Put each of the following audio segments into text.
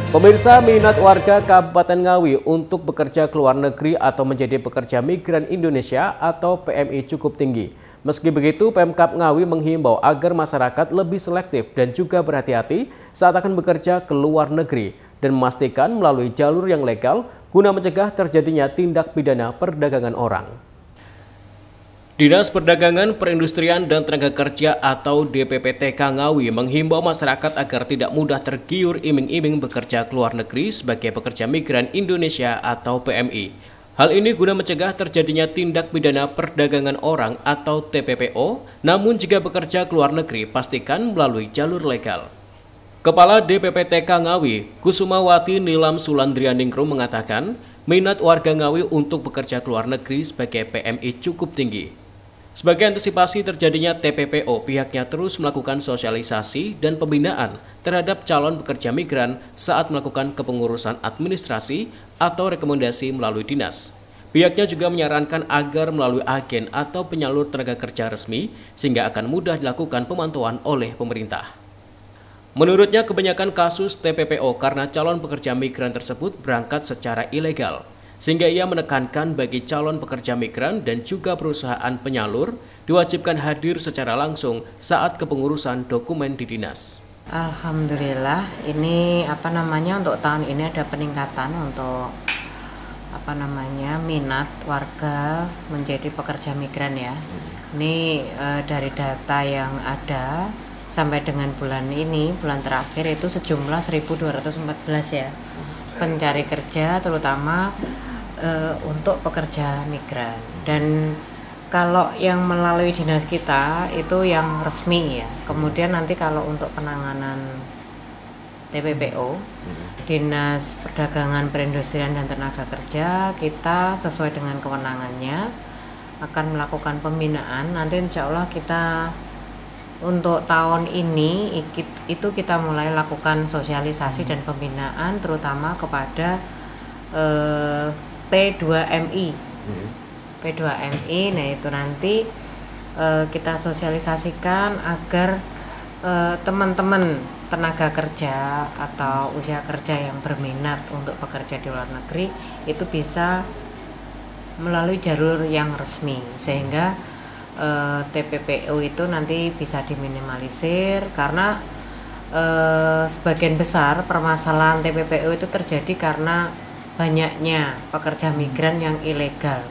Pemirsa, minat warga Kabupaten Ngawi untuk bekerja ke luar negeri atau menjadi pekerja migran Indonesia atau PMI cukup tinggi. Meski begitu, Pemkab Ngawi menghimbau agar masyarakat lebih selektif dan juga berhati-hati saat akan bekerja ke luar negeri dan memastikan melalui jalur yang legal guna mencegah terjadinya tindak pidana perdagangan orang. Dinas Perdagangan, Perindustrian, dan Tenaga Kerja atau DPPTK Ngawi menghimbau masyarakat agar tidak mudah tergiur iming-iming bekerja ke luar negeri sebagai pekerja migran Indonesia atau PMI. Hal ini guna mencegah terjadinya tindak pidana perdagangan orang atau TPPO, namun jika bekerja ke luar negeri pastikan melalui jalur legal. Kepala DPPTK Ngawi, Kusumawati Nilam Sulandrianingrum mengatakan, minat warga Ngawi untuk bekerja ke luar negeri sebagai PMI cukup tinggi. Sebagai antisipasi terjadinya TPPO, pihaknya terus melakukan sosialisasi dan pembinaan terhadap calon pekerja migran saat melakukan kepengurusan administrasi atau rekomendasi melalui dinas. Pihaknya juga menyarankan agar melalui agen atau penyalur tenaga kerja resmi sehingga akan mudah dilakukan pemantauan oleh pemerintah. Menurutnya, kebanyakan kasus TPPO karena calon pekerja migran tersebut berangkat secara ilegal. Sehingga ia menekankan bagi calon pekerja migran dan juga perusahaan penyalur diwajibkan hadir secara langsung saat kepengurusan dokumen di dinas. Alhamdulillah, ini untuk tahun ini ada peningkatan untuk minat warga menjadi pekerja migran ya. Ini dari data yang ada sampai dengan bulan ini, bulan terakhir itu sejumlah 1.214 ya. Pencari kerja terutama untuk pekerja migran, dan kalau yang melalui dinas kita itu yang resmi ya. Kemudian nanti kalau untuk penanganan TPPO, Dinas Perdagangan, Perindustrian, dan Tenaga Kerja, kita sesuai dengan kewenangannya akan melakukan pembinaan. Nanti insya Allah kita untuk tahun ini itu kita mulai lakukan sosialisasi dan pembinaan terutama kepada P2MI. P2MI, nah itu nanti kita sosialisasikan agar teman-teman tenaga kerja atau usia kerja yang berminat untuk bekerja di luar negeri itu bisa melalui jalur yang resmi sehingga TPPO itu nanti bisa diminimalisir karena sebagian besar permasalahan TPPO itu terjadi karena banyaknya pekerja migran yang ilegal.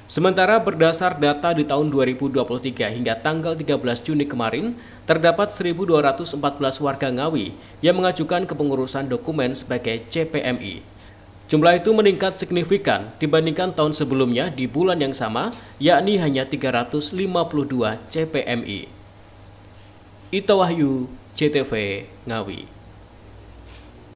Sementara berdasar data di tahun 2023 hingga tanggal 13 Juni kemarin, terdapat 1.214 warga Ngawi yang mengajukan kepengurusan dokumen sebagai CPMI. Jumlah itu meningkat signifikan dibandingkan tahun sebelumnya di bulan yang sama, yakni hanya 352 CPMI. Ito Wahyu, JTV Ngawi.